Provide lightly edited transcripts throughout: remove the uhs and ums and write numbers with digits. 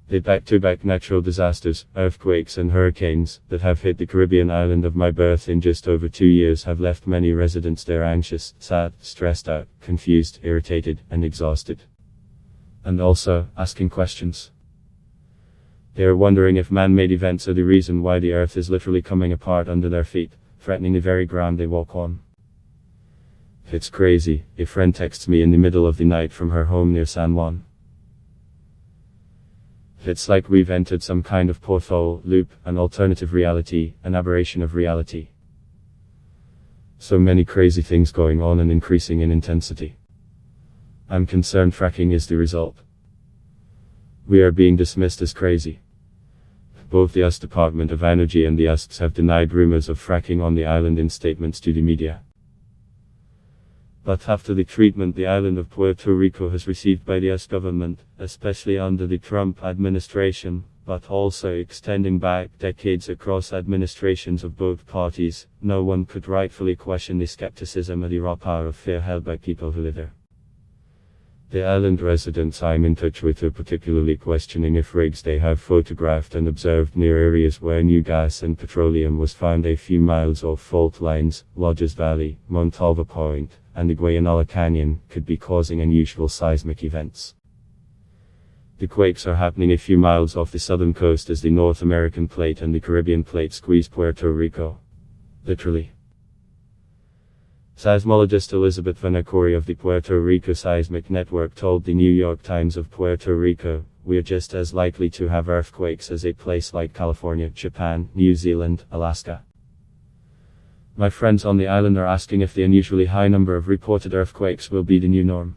The back-to-back natural disasters, earthquakes and hurricanes, that have hit the Caribbean island of my birth in just over 2 years have left many residents there anxious, sad, stressed out, confused, irritated, and exhausted. And also, asking questions. They are wondering if man-made events are the reason why the earth is literally coming apart under their feet, threatening the very ground they walk on. It's crazy. A friend texts me in the middle of the night from her home near San Juan. It's like we've entered some kind of porthole, loop, an alternative reality, an aberration of reality. So many crazy things going on and increasing in intensity. I'm concerned fracking is the result. We are being dismissed as crazy. Both the US Department of Energy and the USCs have denied rumors of fracking on the island in statements to the media. But after the treatment the island of Puerto Rico has received by the US government, especially under the Trump administration, but also extending back decades across administrations of both parties, no one could rightfully question the skepticism and the raw power of fear held by people who live there. The island residents I'm in touch with are particularly questioning if rigs they have photographed and observed near areas where new gas and petroleum was found a few miles off fault lines, Lodges Valley, Montalva Point, and the Guayanola Canyon, could be causing unusual seismic events. The quakes are happening a few miles off the southern coast as the North American plate and the Caribbean plate squeeze Puerto Rico. Literally. Seismologist Elizabeth Vanacori of the Puerto Rico Seismic Network told the New York Times of Puerto Rico, "We are just as likely to have earthquakes as a place like California, Japan, New Zealand, Alaska. My friends on the island are asking if the unusually high number of reported earthquakes will be the new norm.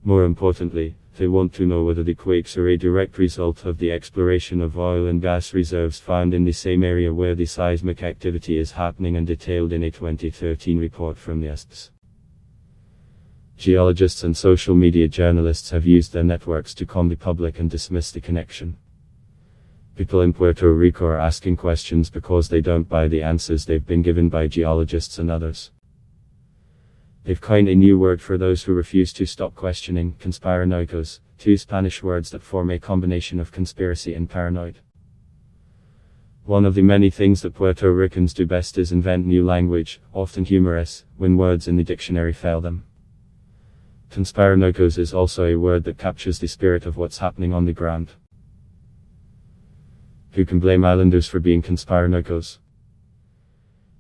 More importantly, they want to know whether the quakes are a direct result of the exploration of oil and gas reserves found in the same area where the seismic activity is happening and detailed in a 2013 report from the USCs. Geologists and social media journalists have used their networks to calm the public and dismiss the connection. People in Puerto Rico are asking questions because they don't buy the answers they've been given by geologists and others. They've coined a new word for those who refuse to stop questioning, conspiranoicos, two Spanish words that form a combination of conspiracy and paranoid. One of the many things that Puerto Ricans do best is invent new language, often humorous, when words in the dictionary fail them. Conspiranoicos is also a word that captures the spirit of what's happening on the ground. Who can blame islanders for being conspiranoicos?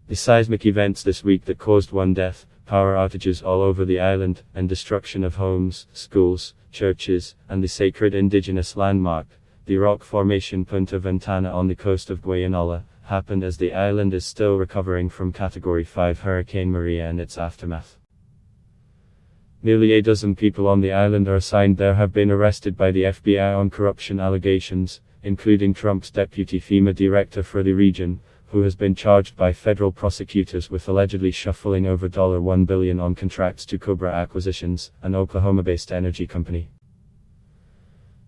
The seismic events this week that caused one death, power outages all over the island, and destruction of homes, schools, churches, and the sacred indigenous landmark, the rock formation Punta Ventana on the coast of Guayanola, happened as the island is still recovering from Category 5 Hurricane Maria and its aftermath. Nearly a dozen people on the island are assigned there have been arrested by the FBI on corruption allegations, including Trump's deputy FEMA director for the region, who has been charged by federal prosecutors with allegedly shuffling over $1 billion on contracts to Cobra Acquisitions, an Oklahoma-based energy company.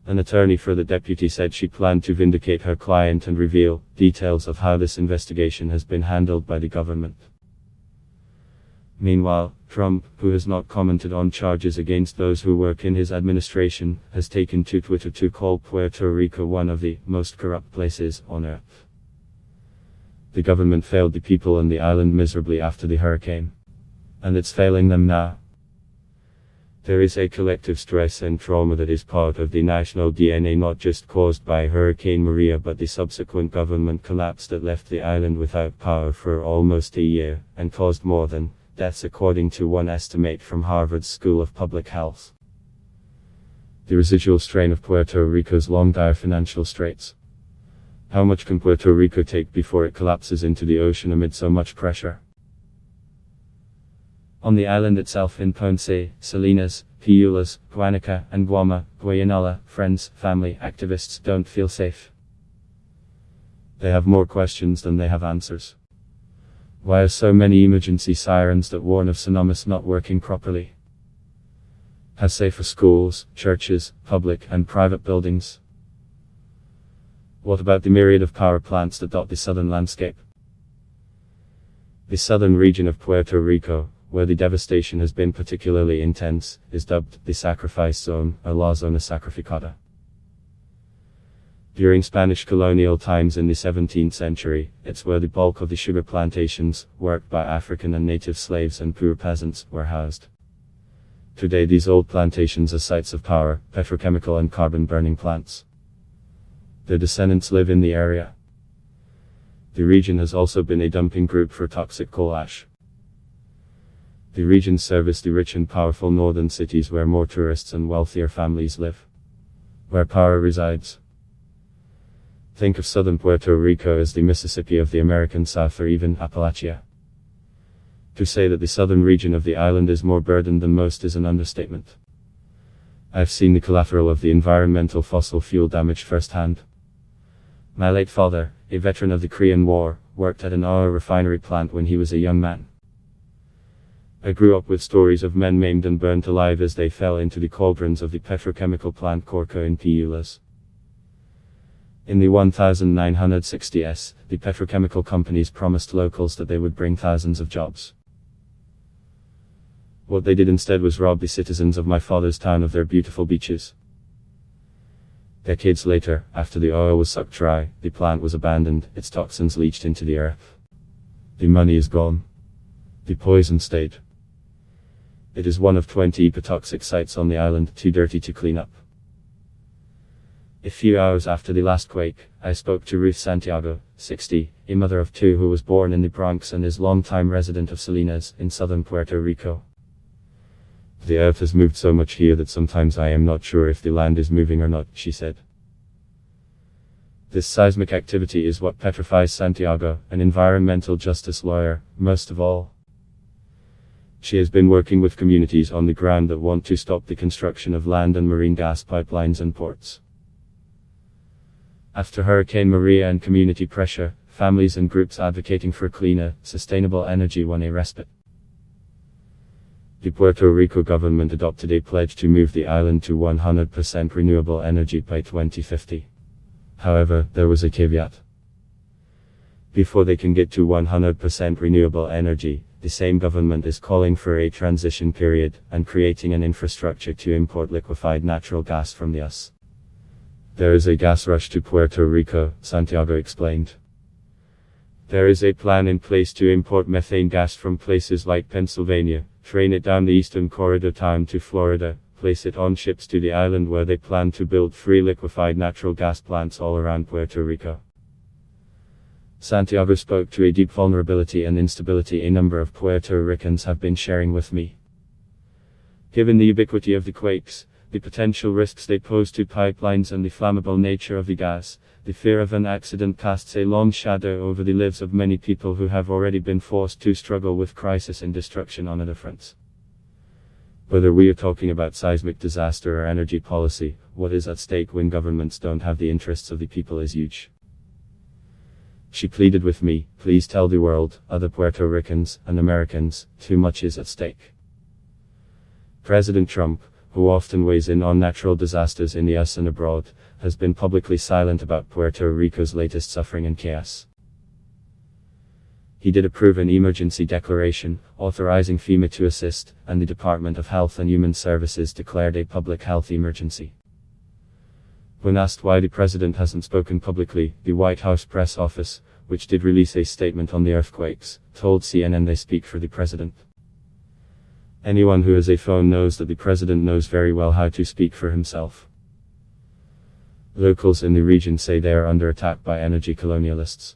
An attorney for the deputy said she planned to vindicate her client and reveal details of how this investigation has been handled by the government. Meanwhile, Trump, who has not commented on charges against those who work in his administration, has taken to Twitter to call Puerto Rico one of the most corrupt places on earth. The government failed the people on the island miserably after the hurricane. And it's failing them now. There is a collective stress and trauma that is part of the national DNA, not just caused by Hurricane Maria but the subsequent government collapse that left the island without power for almost a year, and caused more than deaths according to one estimate from Harvard's School of Public Health. The residual strain of Puerto Rico's long dire financial straits. How much can Puerto Rico take before it collapses into the ocean amid so much pressure? On the island itself in Ponce, Salinas, Piulas, Guanica, and Guama, Guayanola, friends, family, activists don't feel safe. They have more questions than they have answers. Why are so many emergency sirens that warn of tsunamis not working properly? How safe are schools, churches, public and private buildings? What about the myriad of power plants that dot the southern landscape? The southern region of Puerto Rico, where the devastation has been particularly intense, is dubbed the Sacrifice Zone, or La Zona Sacrificada. During Spanish colonial times in the 17th century, it's where the bulk of the sugar plantations, worked by African and native slaves and poor peasants, were housed. Today these old plantations are sites of power, petrochemical and carbon-burning plants. Their descendants live in the area. The region has also been a dumping group for toxic coal ash. The region services the rich and powerful northern cities where more tourists and wealthier families live. Where power resides. Think of southern Puerto Rico as the Mississippi of the American South or even Appalachia. To say that the southern region of the island is more burdened than most is an understatement. I've seen the collateral of the environmental fossil fuel damage firsthand. My late father, a veteran of the Korean War, worked at an oil refinery plant when he was a young man. I grew up with stories of men maimed and burnt alive as they fell into the cauldrons of the petrochemical plant Corco in Piulas. In the 1960s, the petrochemical companies promised locals that they would bring thousands of jobs. What they did instead was rob the citizens of my father's town of their beautiful beaches. Decades later, after the oil was sucked dry, the plant was abandoned, its toxins leached into the earth. The money is gone. The poison stayed. It is one of 20 ecotoxic sites on the island, too dirty to clean up. A few hours after the last quake, I spoke to Ruth Santiago, 60, a mother of two who was born in the Bronx and is longtime resident of Salinas, in southern Puerto Rico. The earth has moved so much here that sometimes I am not sure if the land is moving or not, she said. This seismic activity is what petrifies Santiago, an environmental justice lawyer, most of all. She has been working with communities on the ground that want to stop the construction of land and marine gas pipelines and ports. After Hurricane Maria and community pressure, families and groups advocating for cleaner, sustainable energy won a respite. The Puerto Rico government adopted a pledge to move the island to 100% renewable energy by 2050. However, there was a caveat. Before they can get to 100% renewable energy, the same government is calling for a transition period, and creating an infrastructure to import liquefied natural gas from the US. There is a gas rush to Puerto Rico, Santiago explained. There is a plan in place to import methane gas from places like Pennsylvania, train it down the eastern corridor down to Florida, place it on ships to the island where they plan to build 3 liquefied natural gas plants all around Puerto Rico. Santiago spoke to a deep vulnerability and instability a number of Puerto Ricans have been sharing with me. Given the ubiquity of the quakes, the potential risks they pose to pipelines and the flammable nature of the gas, the fear of an accident casts a long shadow over the lives of many people who have already been forced to struggle with crisis and destruction on other fronts. Whether we are talking about seismic disaster or energy policy, what is at stake when governments don't have the interests of the people is huge. She pleaded with me, please tell the world, other Puerto Ricans, and Americans, too much is at stake. President Trump, who often weighs in on natural disasters in the US and abroad, has been publicly silent about Puerto Rico's latest suffering and chaos. He did approve an emergency declaration, authorizing FEMA to assist, and the Department of Health and Human Services declared a public health emergency. When asked why the president hasn't spoken publicly, the White House press office, which did release a statement on the earthquakes, told CNN they speak for the president. Anyone who has a phone knows that the president knows very well how to speak for himself. Locals in the region say they are under attack by energy colonialists.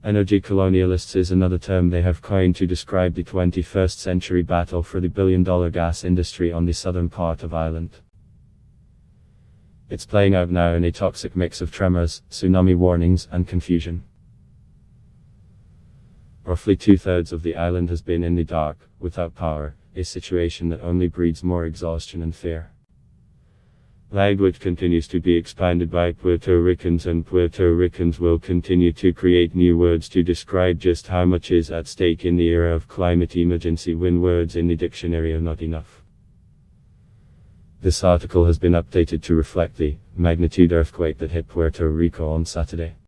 Energy colonialists is another term they have coined to describe the 21st century battle for the billion-dollar gas industry on the southern part of Ireland. It's playing out now in a toxic mix of tremors, tsunami warnings, and confusion. Roughly 2/3 of the island has been in the dark, without power, a situation that only breeds more exhaustion and fear. Language continues to be expanded by Puerto Ricans, and Puerto Ricans will continue to create new words to describe just how much is at stake in the era of climate emergency when words in the dictionary are not enough. This article has been updated to reflect the magnitude earthquake that hit Puerto Rico on Saturday.